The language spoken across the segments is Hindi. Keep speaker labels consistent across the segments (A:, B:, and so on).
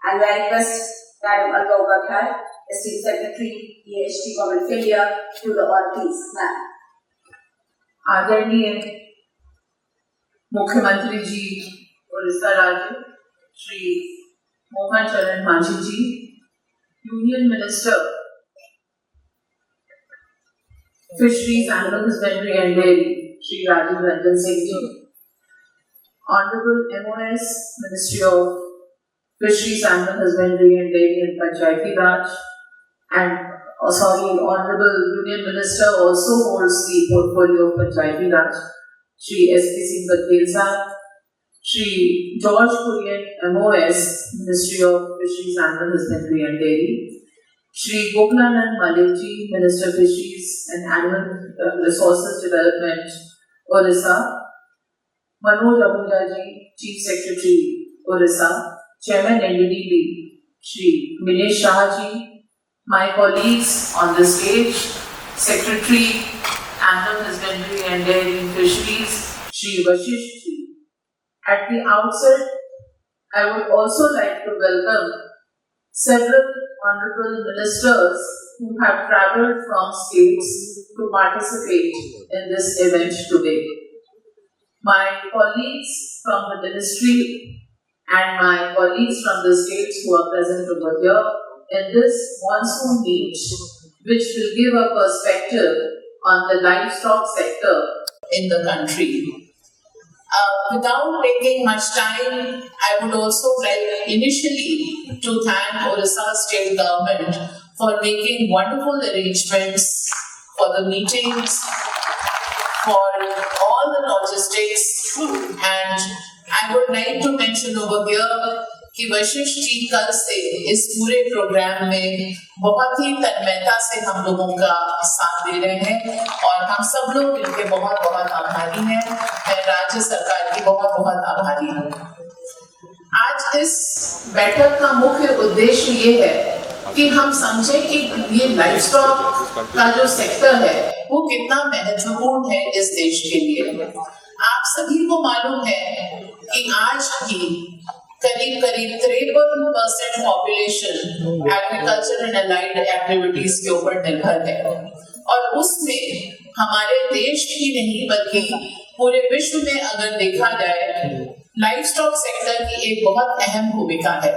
A: And I request Madam Alka Upadhyay, Esteemed Secretary, EHT Common Failure, to the all please, ma'am.
B: आदरणीय मुख्यमंत्री जी उड़ीसा राज्य Shri Mohan Charan Majhi ji, union minister fisheries, animal husbandry and dairy Shri Rajiv Ranjan Singh ji, honourable MOS ministry of Fisheries, Animal Husbandry and Dairy and Panchayati Raj, and Honorable Union Minister also holds the portfolio of Panchayati Raj, Shri S.P. Singh Badhel Sahab, Shri George Kurian, MOS, Ministry of Fisheries, Animal Husbandry and Dairy, Shri Gokulanand Malik ji, Minister of Fisheries and Animal Resources Development, Orissa, Manoj Ahuja ji, Chief Secretary, Orissa, Chairman NDDB, Shri Minesh Shah ji, my colleagues on the stage, Secretary, Animal Husbandry and Dairy and Fisheries, Shri Vashish ji. At the outset, I would also like to welcome several honorable ministers who have travelled from states to participate in this event today. My colleagues from the ministry and my colleagues from the states who are present over here in this monsoon meet, which will give a perspective on the livestock sector in the country. Without taking much time, I would also like initially to thank Orissa State Government for making wonderful arrangements for the meetings, for all the logistics, and I would like to mention over here कि वशिष्ठ जी कल से इस पूरे प्रोग्राम में बहुत ही तन्मयता से हम लोगों का साथ दे रहे हैं और हम सब लोग इनके बहुत बहुत आभारी हैं। मैं राज्य सरकार की बहुत बहुत आभारी हूँ। आज इस बैठक का मुख्य उद्देश्य ये है कि हम समझें कि ये लाइवस्टॉक का जो सेक्टर है वो कितना महत्वपूर्ण है इस देश के लिए। आप सभी को मालूम है कि आज की करीब 53% population agriculture and allied activities के ऊपर निर्भर है और उसमें हमारे देश ही नहीं बल्कि पूरे विश्व में अगर देखा जाए लाइवस्टॉक सेक्टर की एक बहुत अहम भूमिका है।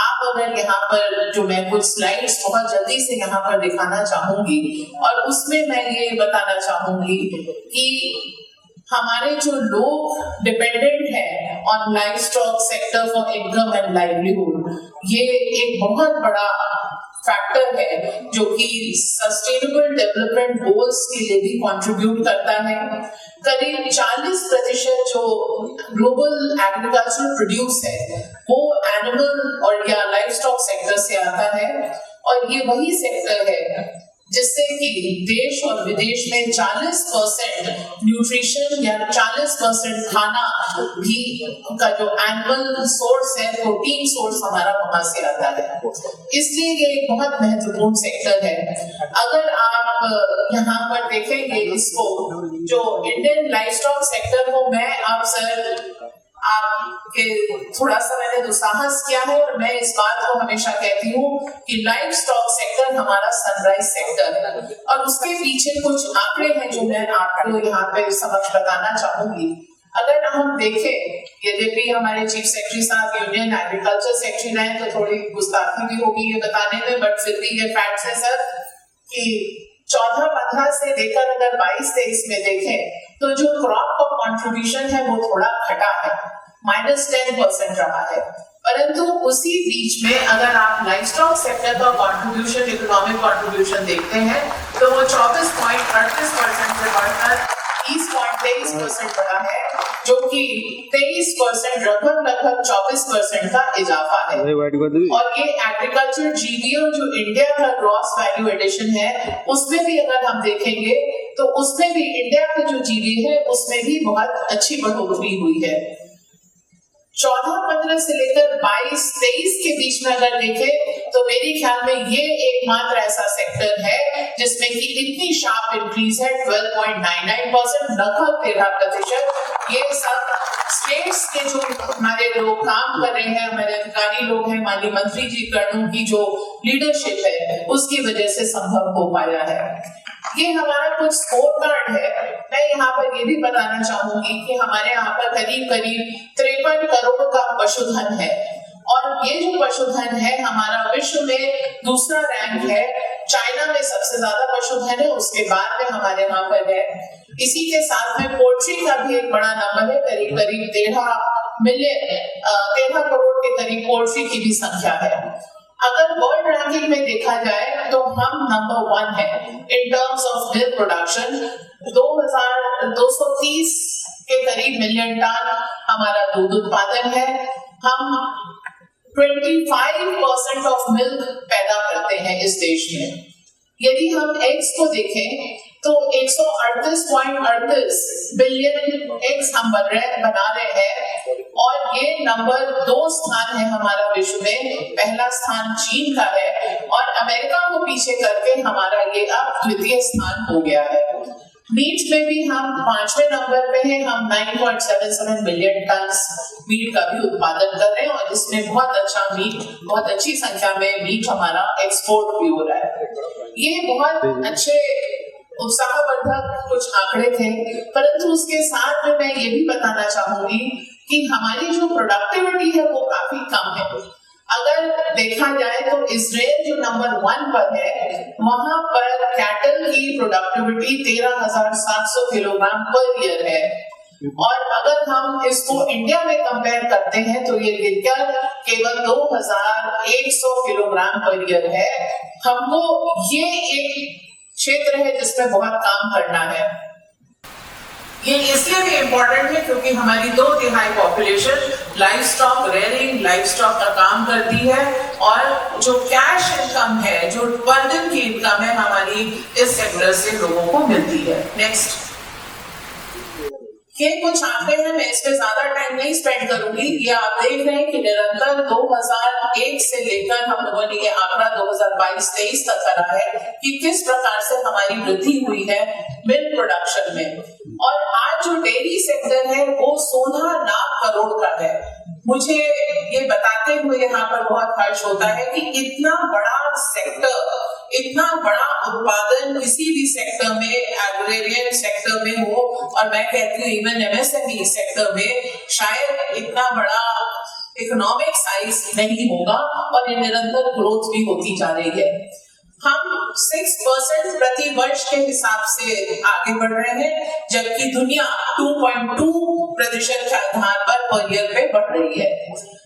B: आप अगर यहाँ पर जो मैं कुछ स्लाइड्स बहुत जल्दी से यहाँ पर दिखाना चाहूंगी और उसमें मैं ये बताना चाहूंगी कि हमारे जो लोग डिपेंडेंट हैं on livestock sector for income and livelihood, ये एक बहुत बड़ा फैक्टर है जो कि सस्टेनेबल डेवलपमेंट गोल्स के लिए भी कंट्रीब्यूट करता है। करीब 40% जो ग्लोबल एग्रीकल्चरल प्रोड्यूस है वो एनिमल और या लाइवस्टॉक सेक्टर से आता है और ये वही सेक्टर है जिससे कि देश और विदेश में 40% न्यूट्रिशन या 40% खाना भी का जो एनिमल सोर्स है, प्रोटीन सोर्स हमारा वहां से आता है। इसलिए ये एक बहुत महत्वपूर्ण सेक्टर है। अगर आप यहाँ पर देखेंगे इसको, जो इंडियन लाइवस्टॉक सेक्टर को मैं आप सर आपके थोड़ा सा मैंने दुस्साहस किया है और मैं इस बात को हमेशा कहती हूँ कि लाइव स्टॉक सेक्टर हमारा सनराइज सेक्टर है और उसके पीछे कुछ आंकड़े हैं जो मैं आपको यहाँ पे समक्ष बताना चाहूंगी। अगर हम देखें, यद्यपि हमारे चीफ सेक्रेटरी साहब यूनियन एग्रीकल्चर सेक्रेटरी रहे तो थोड़ी गुस्ताखी भी होगी ये बताने में, बट फिर भी ये फैक्ट है सर कि 14-15 से लेकर अगर 22-23 में देखें तो जो क्रॉप का कंट्रीब्यूशन है वो थोड़ा घटा है, -10% रहा है। परंतु उसी बीच में अगर आप लाइवस्टॉक सेक्टर का कंट्रीब्यूशन, इकोनॉमिक कंट्रीब्यूशन देखते हैं तो वो 24.38% से बढ़कर 30.23% बढ़ा है, जो कि 23% लगभग 24% का इजाफा है। और ये एग्रीकल्चर जीडीओ जो इंडिया का ग्रॉस वैल्यू एडिशन है उसमें भी अगर हम देखेंगे तो उसमें भी इंडिया का जो जीडीपी है उसमें भी बहुत अच्छी बढ़ोतरी हुई है। 14-15 से लेकर 22-23 के बीच में अगर देखें तो मेरे ख्याल में ये एकमात्र ऐसा सेक्टर है जिसमें कि इतनी शार्प इंक्रीज है 12.99%, लगभग 13%। ये सब
C: स्टेट्स के जो हमारे लोग काम कर रहे हैं, हमारे अधिकारी लोग हैं, माननीय मंत्री जी कर्णों की जो लीडरशिप है उसकी वजह से संभव हो पाया है। ये हमारा कुछ स्कोर कार्ड है। मैं यहाँ पर ये भी बताना चाहूंगी कि हमारे यहाँ पर करीब 53 करोड़ का पशुधन है और ये जो पशुधन है हमारा विश्व में दूसरा रैंक है। चाइना में सबसे ज्यादा पशुधन है, उसके बाद में हमारे यहाँ पर है। इसी के साथ में पोल्ट्री का भी एक बड़ा नंबर है, करीब 13 करोड़ के करीब पोल्ट्री की भी संख्या है। अगर वर्ल्ड रैंकिंग में देखा जाए तो हम नंबर 1 है in terms of milk production. 2230 के करीब मिलियन टन हमारा दूध उत्पादन है। हम 25% ऑफ मिल्क पैदा करते हैं इस देश में। यदि हम एग्स को देखें तो 138.38 बिलियन एग्स हम बना रहे हैं और ये नंबर 2 स्थान है हमारा विश्व में। पहला स्थान चीन का है और अमेरिका को पीछे करके हमारा ये अब द्वितीय स्थान हो गया है। मीट में भी हम 5वें नंबर पे हैं। हम 9.77 मिलियन टन मीट का भी उत्पादन कर रहे हैं और इसमें बहुत अच्छी संख्या में मीट हमारा एक्सपोर्ट भी हो रहा है। ये बहुत अच्छे उत्साहवर्धक कुछ आंकड़े थे, परंतु उसके साथ में मैं ये भी बताना चाहूंगी कि हमारी जो प्रोडक्टिविटी है वो काफी कम है। अगर देखा जाए तो इजराइल जो नंबर 1 पर है, वहां पर कैटल की प्रोडक्टिविटी 13,700 किलोग्राम पर ईयर है और अगर हम इसको इंडिया में कंपेयर करते हैं तो ये गिरकर केवल 2,100 किलोग्राम पर ईयर है। हमको ये एक क्षेत्र है जिसमें बहुत काम करना है। ये इसलिए भी इम्पोर्टेंट है क्योंकि हमारी 2/3 population live stock rearing, live stock का काम करती है और जो कैश इनकम है, जो पर दिन की इनकम है, हमारी इस सेक्टर से लोगों को मिलती है। नेक्स्ट, ये कुछ आंकड़े हैं, मैं इस पे ज्यादा टाइम नहीं स्पेंड करूंगी। ये आप देख रहे हैं कि निरंतर 2001 से लेकर हम लोगों ने ये आंकड़ा 2022-23 तक करा है कि किस प्रकार से हमारी वृद्धि हुई है मिल्क प्रोडक्शन में। और आज जो डेयरी सेक्टर है वो 16 लाख करोड़ का है। मुझे ये बताते हुए यहाँ पर बहुत हर्ष होता है कि इतना बड़ा सेक्टर, इतना बड़ा उत्पादन किसी भी सेक्टर में, एग्रेरियन सेक्टर में हो, और मैं कहती हूँ इवन एमएसएमई सेक्टर में शायद इतना बड़ा इकोनॉमिक साइज नहीं होगा और ये निरंतर ग्रोथ भी होती जा रही है। हम 6% प्रति वर्ष के हिसाब से आगे बढ़ रहे हैं, जबकि दुनिया 2.2% के आधार पर ईयर पे बढ़ रही है।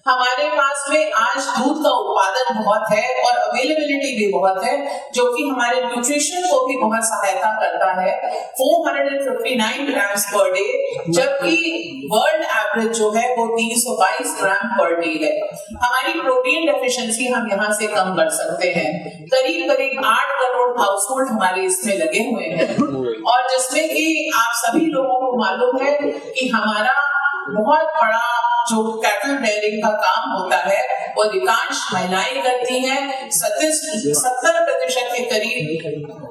C: हमारे पास में आज दूध का उत्पादन बहुत है और अवेलेबिलिटी भी बहुत है, जो कि हमारे न्यूट्रिशन को भी बहुत सहायता करता है। 459 ग्राम्स पर डे, जबकि वर्ल्ड एवरेज जो है वो 322 ग्राम पर डे है। हमारी प्रोटीन डेफिशिएंसी हम यहाँ से कम कर सकते हैं। करीब 8 करोड़ हाउसहोल्ड हमारे इसमें लगे हुए हैं और जिसमें कि आप सभी लोगों को मालूम है कि हमारा बहुत बड़ा जो कैटल रेयरिंग का काम होता है वो अधिकांश महिलाएं करती हैं। 70% के करीब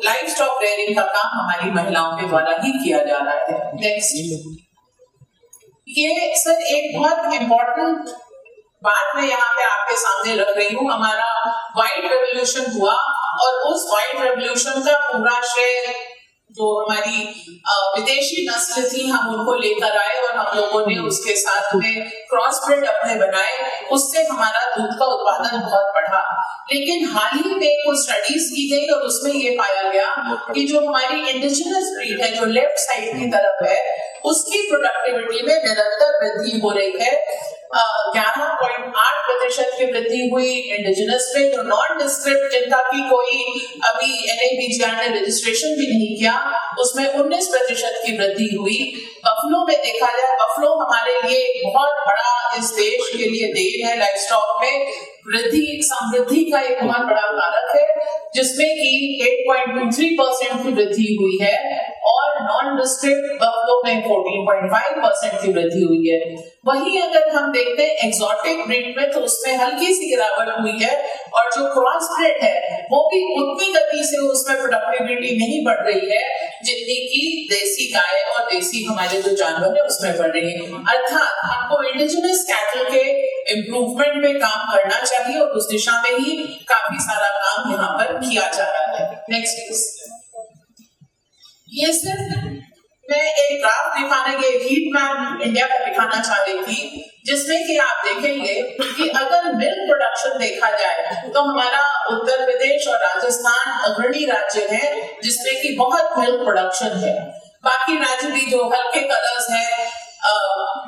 C: लाइव स्टॉक रेयरिंग का काम हमारी महिलाओं के द्वारा ही किया जा रहा है। नेक्स्ट, ये सर एक बहुत इम्पोर्टेंट बात मैं यहाँ पे आपके सामने रख रही हूँ। हमारा व्हाइट रेवोल्यूशन हुआ और उस व्हाइट रेवोल्यूशन का पूरा श्रेय जो हमारी विदेशी नस्ल थी हम उनको लेकर आए और हम लोगों ने उसके साथ में क्रॉस ब्रीड अपने बनाए, उससे हमारा दूध का उत्पादन बहुत बढ़ा। लेकिन हाल ही में कुछ स्टडीज की गई और उसमें ये पाया गया कि जो हमारी इंडिजिनस ब्रीड है जो लेफ्ट साइड की तरफ है, उसकी प्रोडक्टिविटी में निरंतर वृद्धि हो रही है। 11.8% की वृद्धि हुई इंडिजिनस में। जो नॉन डिस्क्रिप्ट जिनका की कोई अभी NABGR ने रजिस्ट्रेशन भी नहीं किया, उसमें 19% की वृद्धि हुई। बफलो में देखा जाए, बफलो हमारे लिए बहुत बड़ा इस देश के लिए देन है। लाइव स्टॉक में वृद्धि समृद्धि का एक बहुत बड़ा कारक है, जिसमें कि 8.23% की वृद्धि हुई है और नॉन डिस्क्रिप्ट बफलो में 14.5% की वृद्धि हुई है। वहीं अगर हम देखते हैं एक्सोटिक ब्रीड में तो उसमें हल्की सी गिरावट हुई है और जो क्रॉस ब्रेड है वो भी उतनी गति से उसमें प्रोडक्टिविटी नहीं बढ़ रही है जितनी कि देसी गाय और देसी हमारे जो जानवर है उसमें बढ़ रही है। अर्थात हमको इंडिजिनस कैटल के इम्प्रूवमेंट में काम करना चाहिए और उस दिशा में ही काफी सारा काम यहाँ पर किया जा रहा है। Next please. ये सिर्फ मैं एक ग्राफ दिखाने के हीट मैप इंडिया का दिखाना चाह रही थी, जिसमें कि आप देखेंगे कि अगर मिल्क प्रोडक्शन देखा जाए तो हमारा उत्तर प्रदेश और राजस्थान अग्रणी राज्य है जिसमें कि बहुत मिल्क प्रोडक्शन है। बाकी राज्य भी जो हल्के कलर्स हैं,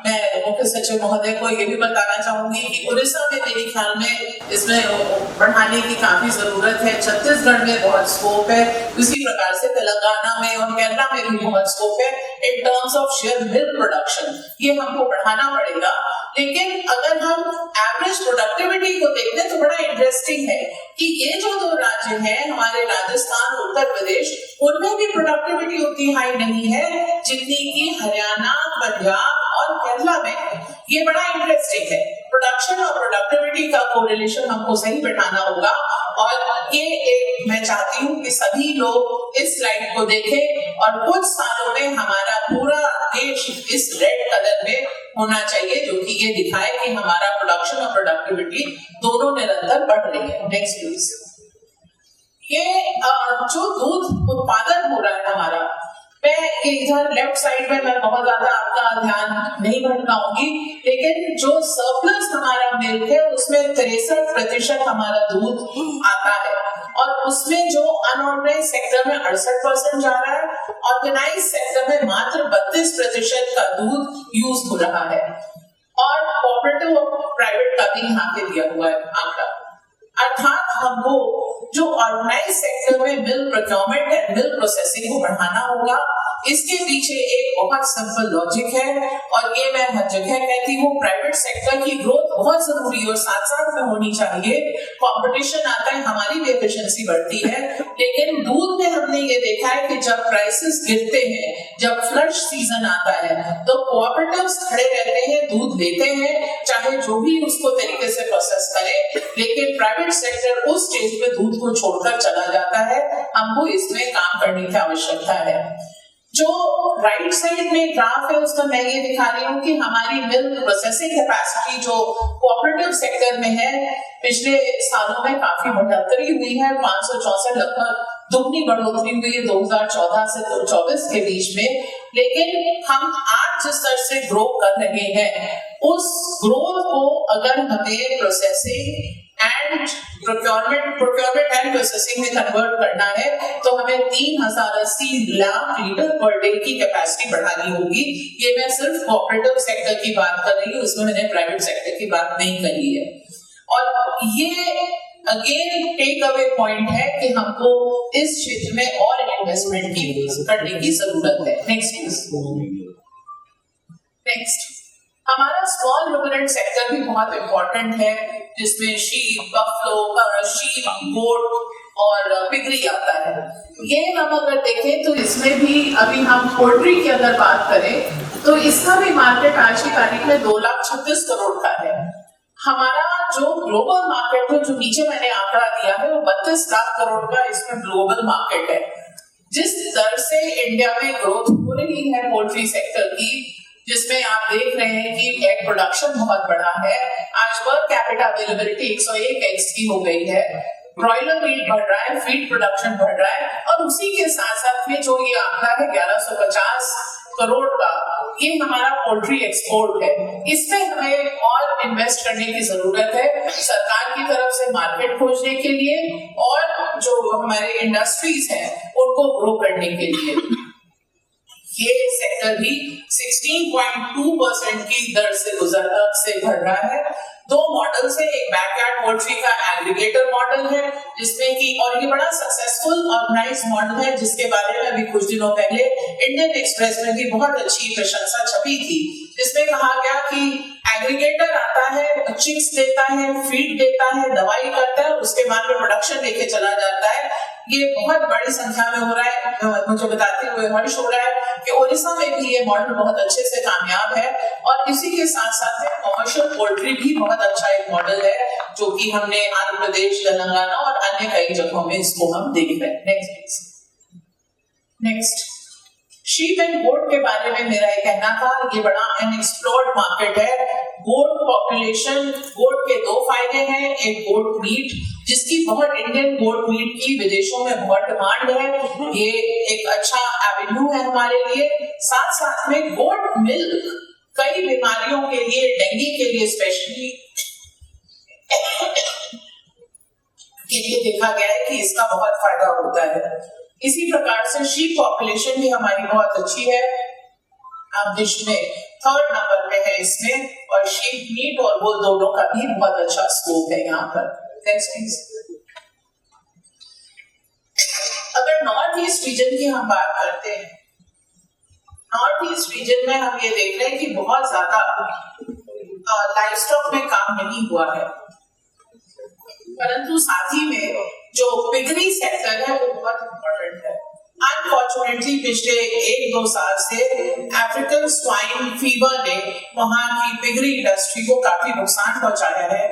C: मैं मुख्य सचिव महोदय को ये भी बताना चाहूंगी कि उड़ीसा में मेरे ख्याल में इसमें बढ़ाने की काफी जरूरत है, छत्तीसगढ़ में बहुत स्कोप है, उसी प्रकार से तेलंगाना में और केरला में भी बहुत स्कोप है in terms of share milk production. ये हमको बढ़ाना पड़ेगा। लेकिन अगर हम एवरेज प्रोडक्टिविटी को देखते तो बड़ा इंटरेस्टिंग है कि ये जो दो राज्य हैं हमारे राजस्थान और उत्तर प्रदेश, उनमें भी प्रोडक्टिविटी उतनी हाई नहीं है जितनी कि हरियाणा, पंजाब और केरला में है। ये बड़ा इंटरेस्टिंग है। प्रोडक्शन और प्रोडक्टिविटी का कोरिलेशन हमको सही बैठाना होगा और ये एक मैं चाहती हूँ कि सभी लोग इस स्लाइड को देखें और कुछ सालों में हमारा पूरा देश इस रेड कलर में होना चाहिए जो कि ये दिखाए कि हमारा प्रोडक्शन और प्रोडक्टिविटी दोनों निरंतर बढ़ रही है। Next please. ये जो दूध उत्पादन हो रहा है हमारा, मैं इधर लेफ्ट साइड में मैं बहुत ज्यादा आपका ध्यान नहीं भटकाऊंगी, लेकिन जो सरप्लस हमारा मिल्क है उसमें 63% हमारा दूध आता है और उसमें जो अनऑर्गेनाइज सेक्टर में 68% जा रहा है, ऑर्गेनाइज सेक्टर में मात्र 32% का दूध यूज हो रहा है और कोऑपरेटिव और प्राइवेट का भी यहाँ पे दिया हुआ है आंकड़ा। अर्थात हमको जो ऑर्गेनाइज सेक्टर में milk procurement and milk processing को बढ़ाना होगा। इसके पीछे एक बहुत सिंपल लॉजिक है और ये मैं हर जगह कहती हूँ, प्राइवेट सेक्टर की ग्रोथ बहुत जरूरी है और साथ साथ में होनी चाहिए। कंपटीशन आता है, हमारी भी एफिशिएंसी बढ़ती है, लेकिन दूध में हमने ये देखा है कि जब प्राइसेस गिरते हैं, जब फ्लश सीजन आता है तो कोऑपरेटिव्स खड़े रहते हैं, दूध लेते हैं, चाहे जो भी उसको तरीके से प्रोसेस करे, लेकिन प्राइवेट सेक्टर उस स्टेज पे दूध को छोड़कर चला जाता है। हमको इसमें काम करने की आवश्यकता है। जो राइट साइड में ग्राफ है उसमें मैं ये दिखा रही हूँ कि हमारी मिल्क प्रोसेसिंग कैपेसिटी जो कोऑपरेटिव सेक्टर में है पिछले सालों में काफी बढ़ोतरी हुई है, 564 लगभग दुगनी बढ़ोतरी हुई है 2014 से 2024 के बीच में। लेकिन हम आज जिस स्तर से ग्रो कर रहे हैं उस ग्रोथ को अगर हमें processing and procurement and processing में कन्वर्ट करना है तो हमें 3080 लाख लीटर पर डे की कैपेसिटी बढ़ानी होगी। ये मैं सिर्फ कोऑपरेटिव सेक्टर की बात कर रही हूँ, उसमें मैंने प्राइवेट सेक्टर की बात नहीं करी है। और ये अगेन टेक अवे पॉइंट है कि हमको इस क्षेत्र में और इन्वेस्टमेंट करने की जरूरत है। नेक्स्ट हमारा स्मॉल रूमिनेंट सेक्टर भी बहुत इंपॉर्टेंट है, जिसमें शीप, बफलो, गोट और पिगरी आता है। ये हम अगर देखें तो इसमें भी अभी हम पोल्ट्री की अगर बात करें तो इसका भी मार्केट आज की तारीख में 2,36 करोड़ का है। हमारा जो ग्लोबल मार्केट है, जो नीचे मैंने आंकड़ा दिया है, वो 32 लाख करोड़ का इसमें ग्लोबल मार्केट है। जिस दर से इंडिया में ग्रोथ हो रही है पोल्ट्री सेक्टर की, जिसमें आप देख रहे हैं कि एग प्रोडक्शन बहुत बड़ा है, आज पर कैपिटा अवेलेबिलिटी 101 एग्स की हो गई है, ब्रॉयलर मीट बढ़ रहा है, फीड प्रोडक्शन बढ़ रहा है और उसी के साथ साथ में जो ये आंकड़ा है 1150 करोड़ का, ये हमारा पोल्ट्री एक्सपोर्ट है। इसमें हमें और इन्वेस्ट करने की जरूरत है सरकार की तरफ से मार्केट खोजने के लिए और जो हमारे इंडस्ट्रीज हैं उनको ग्रो करने के लिए। ये सेक्टर भी 16.2% की दर से बढ़ रहा है। दो मॉडल है, एक बैकयार्ड पोल्ट्री का एग्रीगेटर मॉडल है जिसमें कि, और ये बड़ा सक्सेसफुल ऑर्गेनाइज मॉडल है जिसके बारे में अभी कुछ दिनों पहले इंडियन एक्सप्रेस में भी बहुत अच्छी प्रशंसा छपी थी, जिसमें कहा गया कि एग्रीगेटर आता है, चिक्स देता है, फीड देता है, दवाई करता है, उसके बाद में प्रोडक्शन लेके चला जाता है। ये बहुत बड़ी संख्या में हो रहा है। मुझे बताते हुए हर्ष हो रहा है कि ओडिशा में भी ये मॉडल बहुत अच्छे से कामयाब है और इसी के साथ साथ में कमर्शियल पोल्ट्री भी बहुत अच्छा एक मॉडल है जो कि हमने आंध्र प्रदेश, तेलंगाना और अन्य कई जगहों में इसको हम देख रहे हैं। नेक्स्ट शीप एंड गोट के बारे में मेरा ये कहना था, ये बड़ा अनएक्सप्लोर्ड मार्केट है। गोट पॉपुलेशन, गोट के दो फायदे हैं, एक गोट मीट जिसकी बहुत, इंडियन गोट मीट की विदेशों में बहुत डिमांड है, ये एक अच्छा एवेन्यू है हमारे लिए। साथ साथ में गोट मिल्क कई बीमारियों के लिए, डेंगू के लिए स्पेशली के लिए देखा गया है कि इसका बहुत फायदा होता है। इसी प्रकार से शीप पॉपुलेशन भी हमारी बहुत अच्छी है, हम विश्व में 3rd नंबर पे है इसमें, और शीप मीट और वो दोनों का भी बहुत अच्छा स्कोप है यहाँ पर। Next please. अगर नॉर्थ ईस्ट रीजन की हम बात करते हैं, नॉर्थ ईस्ट रीजन में हम ये देख रहे हैं कि बहुत ज्यादा लाइफ स्टॉक में काम नहीं हुआ है, परंतु साथ ही में जो पिगरी सेक्टर है वो बहुत इम्पोर्टेंट है। अनफॉर्चुनेटली पिछले 1-2 साल से अफ्रीकन स्वाइन फीवर ने वहां की पिगरी इंडस्ट्री को काफी नुकसान पहुंचाया है।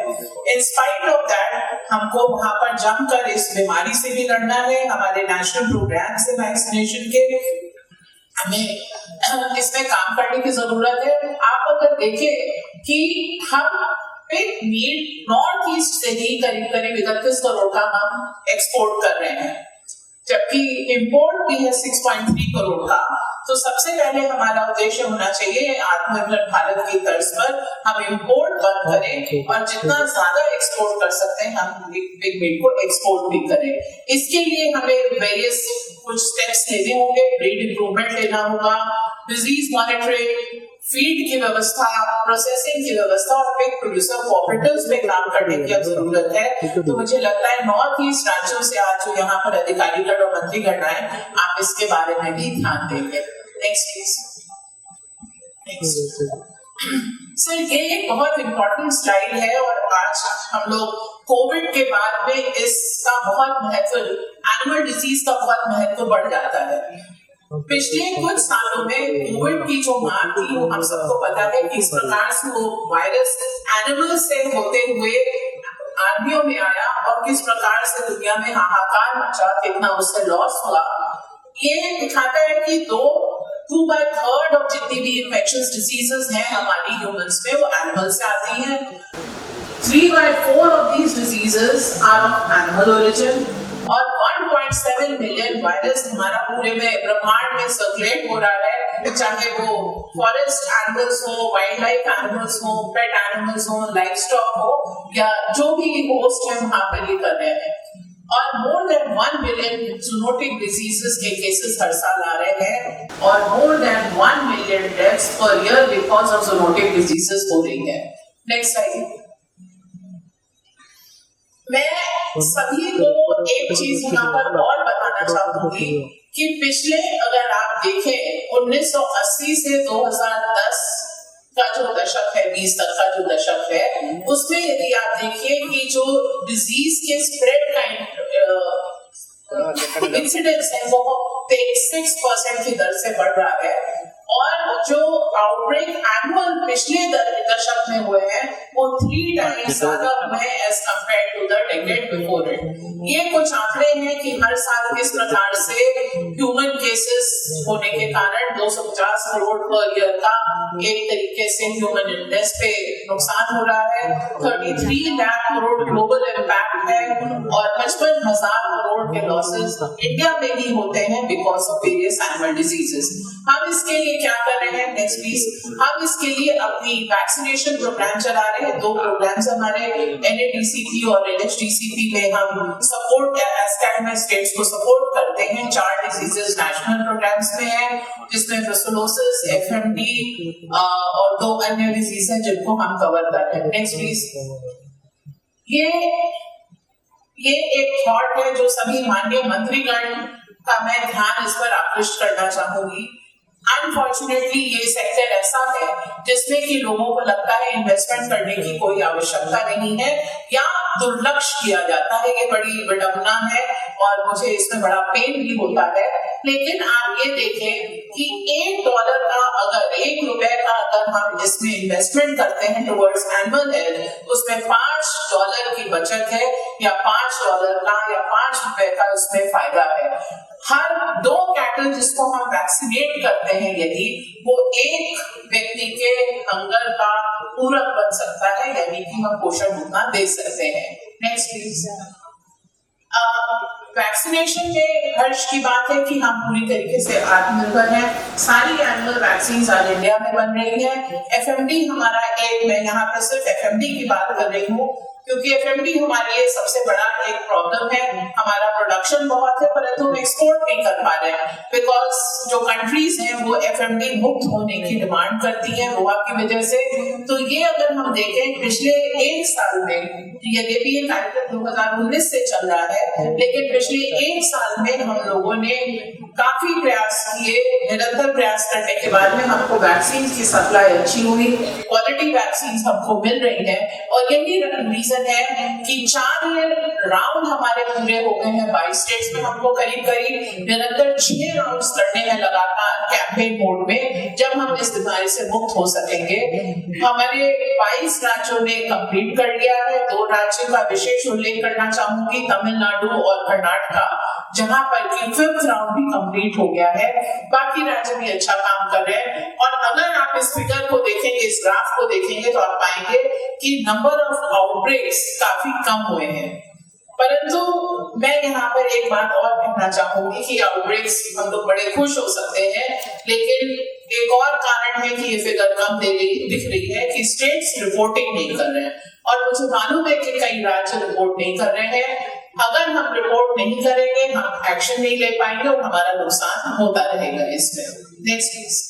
C: इन स्पाइट ऑफ दैट हमको वहां पर जमकर इस बीमारी से भी लड़ना है। हमारे नेशनल प्रोग्राम से वैक्सीनेशन के हमें इसमें काम करने की जरूरत है। आप अगर देखें कि हम पिग मीट नॉर्थ ईस्ट से ही करीब 31 करोड़ का हम एक्सपोर्ट कर रहे हैं, जबकि इंपोर्ट भी है 6.3 करोड़ का। तो सबसे पहले हमारा उद्देश्य होना चाहिए आत्मनिर्भर भारत की तर्ज पर हम इंपोर्ट बंद करें और जितना ज्यादा एक्सपोर्ट कर सकते हैं हम पिग मीट को एक्सपोर्ट भी करें। इसके लिए हमें वेरियस कुछ स्टेप्स लेने होंगे, ब्रीड इंप्रूवमेंट लेना होगा, डिजीज मॉनिटरिंग, फीड की व्यवस्था, प्रोसेसिंग की व्यवस्था और पिग प्रोड्यूसर कोऑपरेटिव्स में काम करने की जरूरत है। तो मुझे लगता है नॉर्थ ईस्ट राज्यों से आज जो यहाँ पर अधिकारीगण और मंत्रीगण आए, आप इसके बारे में भी ध्यान देंगे। Next please. सर ये एक बहुत इम्पोर्टेंट स्लाइड है और आज हम लोग कोविड के बाद में इसका बहुत महत्व, एनिमल डिजीज का बहुत महत्व बढ़ जाता है। पिछले कुछ सालों में कोविड की जो मार थी वो हम सबको पता है कि इस प्रकार से वो वायरस एनिमल से होते हुए आदमियों में आया और किस प्रकार से दुनिया में हाहाकार मचा, कितना उससे लॉस हुआ। ये दिखाता है कि 2/3 और जितनी भी इन्फेक्शस डिजीजेस हैं हमारी ह्यूमंस में वो एनिमल से आती हैं। 3/4 of these diseases are of animal origin और 1.7 मिलियन वायरस हमारा पूरे में ब्रह्मांड में सर्कुलेट हो रहा है, चाहे वो फॉरेस्ट एनिमल्स हो, वाइल्ड लाइफ एनिमल्स हो, पेट एनिमल्स हो, लाइफ स्टॉक हो या जो भी होस्ट है वहां पर ये कर रहे हैं। और more than 1 billion zoonotic diseases के केसेस हर साल आ रहे हैं और more than 1 million deaths per year because of zoonotic diseases हो रही है। Next slide. मैं सभी को एक चीज यहाँ पर और बताना चाहूंगी कि पिछले, अगर आप देखें 1980 से 2010 का जो दशक है, 20 तक का जो दशक है, उसमें यदि आप देखिए कि जो डिजीज के स्प्रेड का इंसिडेंस है वो 6% की दर से बढ़ रहा है और जो आउटब्रेक एनुअल पिछले दशक में हुए हैं वो 3 टाइम्स ज्यादा हुए हैं as compared to the decade before it. ये कुछ आंकड़े हैं कि हर साल किस प्रकार से ह्यूमन केसेस होने के कारण 250 करोड़ पर ईयर का एक तरीके से ह्यूमन इलनेस पे नुकसान हो रहा है। 33 लाख करोड़ ग्लोबल इम्पैक्ट है और 55,000 करोड़ के लॉसेस इंडिया में ही होते हैं because of various animal diseases. हम इसके लिए क्या कर रहे हैं? Next please. हम इसके लिए अपनी वैक्सीनेशन प्रोग्राम चला रहे हैं। 2 प्रोग्राम्स हमारे NADCP और NHDCP में हम सपोर्ट में स्टेट्स को सपोर्ट करते हैं। 4 डिजीजेस नेशनल प्रोग्राम्स में है जिसमें ब्रुसेलोसिस, FMD और 2 अन्य डिजीज हैं जिनको हम कवर कर रहे हैं। Next please. ये एक थॉट है जो सभी माननीय मंत्रीगण का मैं ध्यान इस पर आकृष्ट करना चाहूंगी। अनफॉर्चुनेटली ये सेक्टर ऐसा है जिसमें कि लोगों को लगता है इन्वेस्टमेंट करने की कोई आवश्यकता नहीं है या दुर्लक्ष्य किया जाता है। ये बड़ी विडंबना है और मुझे इसमें बड़ा पेन भी होता है लेकिन आप ये देखें कि $1 का अगर ₹1 का अगर हम इसमें इन्वेस्टमेंट करते हैं टुवर्ड्स एनुअल हेल्थ, उसमें $5 की बचत है या $5 का या ₹5 का उसमें फायदा है। हर 2 कैटल जिसको हम वैक्सीनेट करते हैं यदि वो एक व्यक्ति के हंगर का पूरक बन सकता है, यानी कि हम पोषण उतना दे सकते हैं। Next please. वैक्सीनेशन में हर्ष की बात है कि हम पूरी तरीके से आत्मनिर्भर हैं। सारी एनुअल वैक्सीन आज इंडिया में बन रही है। एफएमडी हमारा मैं यहाँ पर सिर्फ एफएमडी की बात कर रही हूँ क्योंकि एफएमडी हमारे लिए सबसे बड़ा एक प्रॉब्लम है। हमारा प्रोडक्शन बहुत है परंतु हम एक्सपोर्ट नहीं कर पा रहे हैं बिकॉज जो कंट्रीज हैं वो एफएमडी मुक्त होने की डिमांड करती हैं रोआ की वजह से। तो ये अगर हम देखें पिछले 1 साल में, यद्यपि ये कार्यक्रम 2019 से चल रहा है, लेकिन पिछले 1 साल में हम लोगों ने काफी प्रयास किए। निरंतर प्रयास करने के बाद में हमको वैक्सीन की सप्लाई अच्छी हुई, क्वालिटी वैक्सीन हमको मिल रही है और यही रीजन है कि 4 राउंड हमारे पूरे हो गए हैं 22 स्टेट्स में। हमको करीब निरंतर 6 राउंड्स करने हैं लगातार कैंपेन मोड में, जब हम इस बीमारी से मुक्त हो सकेंगे। हमारे 22 राज्यों ने कंप्लीट कर लिया है। 2 राज्यों का विशेष उल्लेख करना चाहूंगी, तमिलनाडु और कर्नाटका, जहां पर की 5th राउंड भी कंप्लीट हो गया है। बाकी राज्य भी अच्छा काम कर रहे हैं और अगर आप इस फिगर को देखेंगे, इस ग्राफ को देखेंगे तो आप पाएंगे कि नंबर ऑफ आउटब्रेक्स काफी कम हुए हैं। परंतु मैं यहाँ पर एक बात और कहना चाहूंगी कि आउटब्रेक्स हम लोग बड़े खुश हो सकते हैं, लेकिन एक और कारण है कि ये फिगर कम दिख रही है कि स्टेट्स रिपोर्टिंग नहीं कर रहे हैं और मुझे मालूम है कि कई राज्य रिपोर्ट नहीं कर रहे हैं। अगर हम रिपोर्ट नहीं करेंगे, हम एक्शन नहीं ले पाएंगे और हमारा नुकसान होता रहेगा इसमें। Next please.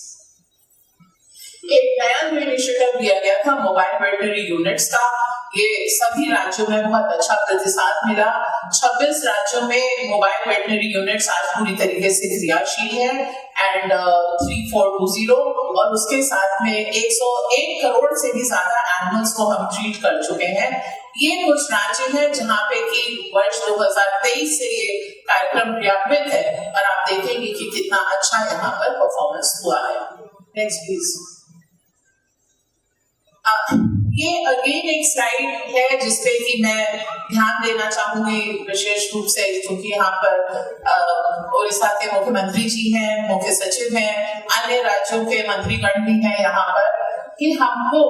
C: एक नया जो इनिशिएटिव लिया गया था मोबाइल वेटनरी यूनिट्स का, ये सभी राज्यों में बहुत अच्छा प्रतिसाद मिला। 26 राज्यों में मोबाइल वेटनरी यूनिट्स आज पूरी तरीके से क्रियाशील है एंड 3420 और उसके साथ में 101 करोड़ से भी ज्यादा एनिमल्स को हम ट्रीट कर चुके हैं। ये कुछ राज्य हैं जहाँ पे कि वर्ष 2023 से ये कार्यक्रम क्रियान्वित है और आप देखेंगे कि कितना अच्छा यहाँ पर परफॉर्मेंस हुआ है। Next please. ये अगेन एक स्लाइड है जिसपे कि मैं ध्यान देना चाहूंगी विशेष रूप से, क्योंकि यहाँ पर उड़ीसा के मुख्यमंत्री जी हैं, मुख्य सचिव हैं, अन्य राज्यों के मंत्रीगण भी हैं यहाँ पर, कि हमको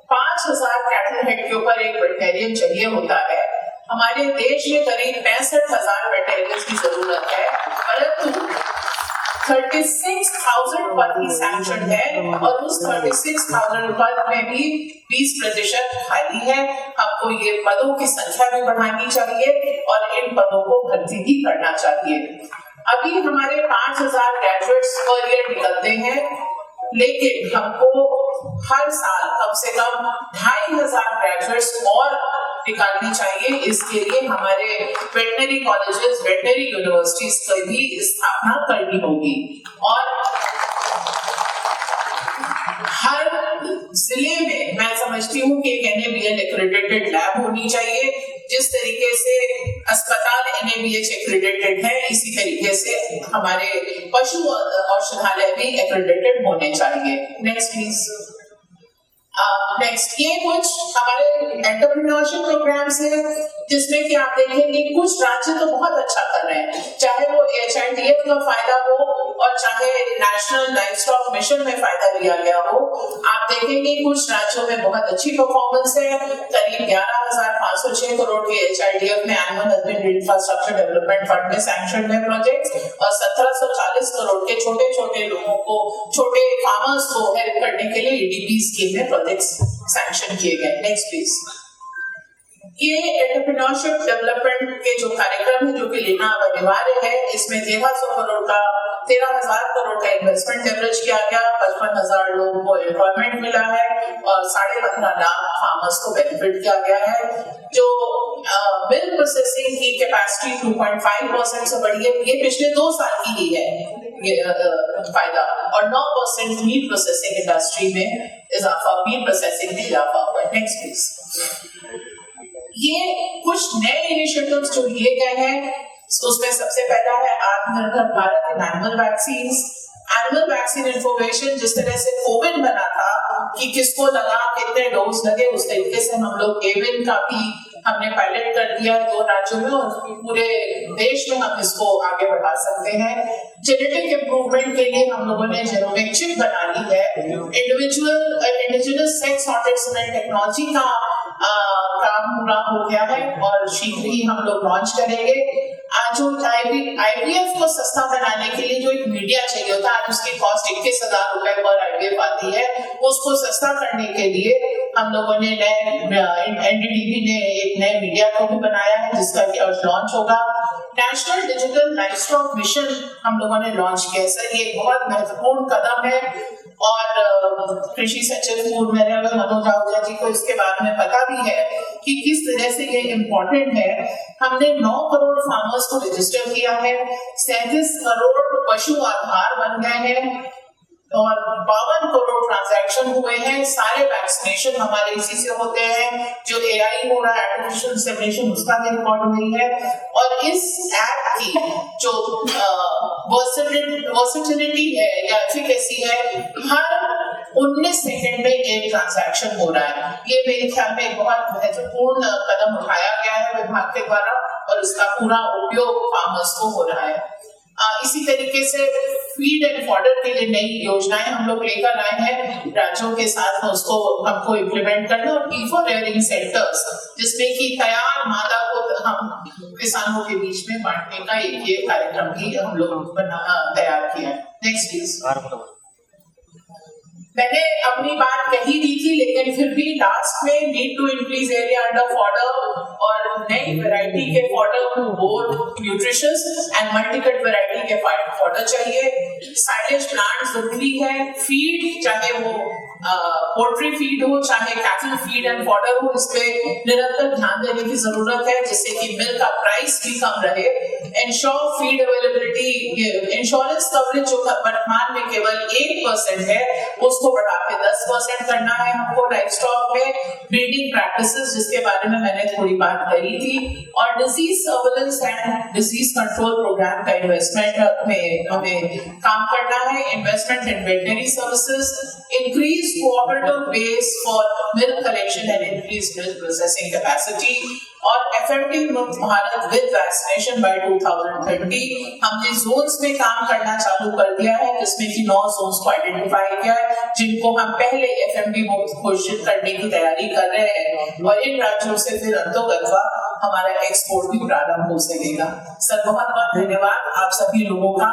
C: 5000 कैटल हेड के ऊपर एक वेटरिनरियन चाहिए होता है। हमारे देश में करीब 65,000 वेटरिनरियन की जरूरत है, परंतु 36,000 पद ही सैंक्शन है और उस 36,000 पद में भी 20% खाली है। हमको ये पदों की संख्या भी बढ़ानी चाहिए और इन पदों को भर्ती भी करना चाहिए। अभी हमारे 5,000 ग्रेजुएट्स पर ईयर निकलते हैं, लेकिन हमको हर साल कम से कम 2,500 ग्रेजुएट्स और निकालनी चाहिए। इसके लिए हमारे वेटनरी कॉलेजेस, वेटनरी यूनिवर्सिटीज की भी स्थापना करनी होगी और हर जिले में मैं समझती हूँ कि एक NABL एक्रेडिटेड लैब होनी चाहिए। जिस तरीके से अस्पताल NABH एक्रेडिटेड है, इसी तरीके से हमारे पशु औषधालय भी एक्रेडिटेड होने चाहिए। Next please. नेक्स्ट, ये कुछ हमारे एंटरप्रेन्योरशिप प्रोग्राम्स हैं जिसमें कि आप देखेंगे कुछ राज्य तो बहुत अच्छा कर रहे हैं, चाहे वो HITF का फायदा हो और चाहे नेशनल लाइवस्टॉक मिशन में फायदा लिया गया हो। आप देखेंगे कुछ राज्यों में बहुत अच्छी परफॉर्मेंस है। करीब 11,506 करोड़ के HITF में animal husbandry infrastructure development fund में सैंक्शन है प्रोजेक्ट्स और 1740 करोड़ के छोटे छोटे लोगों को, छोटे फार्मर्स को हेल्प करने के लिए EDP स्कीम में सैंक्शन किए गए। Next please. ये एंटरप्रेन्योरशिप डेवलपमेंट के जो कार्यक्रम है जो कि लेना अनिवार्य है, इसमें 13,000 करोड़ का इन्वेस्टमेंट लेवरेज किया गया, 55,000 लोगों को एम्प्लॉयमेंट मिला है और 15.5 लाख फार्मर्स को बेनिफिट किया गया है। जो मिल्क प्रोसेसिंग की कैपेसिटी 2.5% से बढ़ी है, ये पिछले 2 साल की ही है फायदा, और 9% मीट प्रोसेसिंग इंडस्ट्री में इजाफा, मीट प्रोसेसिंग में इजाफा हुआ है। Next please. ये कुछ नए इनिशिएटिव्स जो लिए गए हैं तो उसमें सबसे पहला है आत्मनिर्भर Bharat in animal vaccine information. जिस तरह से कोविड बना था कि किसको लगा, कितने डोज लगे, उस तरीके से हम लोग एविन का भी हमने पायलट कर दिया 2 राज्यों में, और पूरे देश में हम इसको आगे बढ़ा सकते हैं। जेनेटिक इम्प्रूवमेंट के लिए हम लोगों ने जेनोमिक चिप बना ली है। Indigenous sex sorted cement technology का काम पूरा हो गया है और शीघ्र ही हम लोग लॉन्च करेंगे। आज जो IVF को सस्ता बनाने के लिए जो एक मीडिया चाहिए होता है, आज उसकी कॉस्ट 21,000 रुपए पर IVF आती है, उसको सस्ता करने के लिए हम लोगों ने NDDB ने एक नए मीडिया को भी बनाया है जिसका कि आज लॉन्च होगा। नेशनल डिजिटल लाइवस्टॉक मिशन हम लोगों ने लॉन्च किया है। सर, ये बहुत महत्वपूर्ण कदम है और कृषि सचिव पूर्व मनोज आहूजा जी को इसके बारे में पता भी है कि किस तरह से ये इम्पोर्टेंट है। हमने 9 करोड़ फार्मर्स को रजिस्टर किया है, 37 करोड़ पशु आधार बन गए हैं और 52 करोड़ ट्रांजैक्शन हुए हैं। सारे वैक्सीनेशन हमारे इसी से होते हैं। जो AI हो रहा है, आर्टिफिशियल इंसेमिनेशन, उसका भी रिकॉर्ड हुई है। और इस ऐप की जो वर्सेटिलिटी है या एफिकेसी है, हर 19 सेकंड में एक ट्रांजैक्शन हो रहा है। ये मेरे ख्याल में एक बहुत महत्वपूर्ण कदम उठाया गया है विभाग के द्वारा और इसका पूरा उपयोग फार्मर्स को हो रहा है। इसी तरीके से फीड एंड फॉडर के लिए नई योजनाएं हम लोग लेकर आए हैं राज्यों के साथ, उसको हमको इम्प्लीमेंट करना। और E4 रेयरिंग सेंटर्स जिसमें कि तैयार मादा को हम किसानों के बीच में बांटने का एक ये कार्यक्रम भी हम लोग तैयार किया है। Next please. मैंने अपनी बात कही दी थी, लेकिन फिर भी लास्ट में need to increase area under fodder और नई वैरायटी के फॉडर को both nutritious and multicut variety के फॉडर चाहिए। साइलेज प्लांट जरूरी है। फीड, चाहे वो पोल्ट्री फीड हो चाहे कैटल फीड एंड फॉडर हो, इस पे निरंतर ध्यान देने की जरूरत है जिससे कि मिल्क का प्राइस भी कम रहे। Ensure feed availability, insurance coverage जो वर्तमान में केवल 1% है, उसको बढ़ा के 10% करना है हमको लाइव स्टॉक में। ब्रीडिंग प्रैक्टिसेस जिसके बारे में मैंने थोड़ी बात करी थी, और disease surveillance and disease control programme का इन्वेस्टमेंट में हमें काम करना है। Investment in veterinary services, increase cooperative base for milk collection and increase milk processing capacity, और FMD मुक्त भारत विद वैक्सीनेशन बाय 2030। हमने जोन्स में काम करना चालू कर दिया है जिसमें कि 9 जोन्स को आइडेंटिफाई किया है जिनको हम पहले FMD मुक्त घोषित करने की तैयारी कर रहे हैं, और इन राज्यों से फिर अंतोगत्वा हमारा एक्सपोर्ट भी प्रारंभ हो सकेगा। सर, बहुत बहुत धन्यवाद आप सभी लोगों का,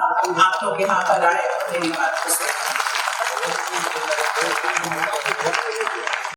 C: आप लोग यहाँ पर आए और मेरी बात को सुने।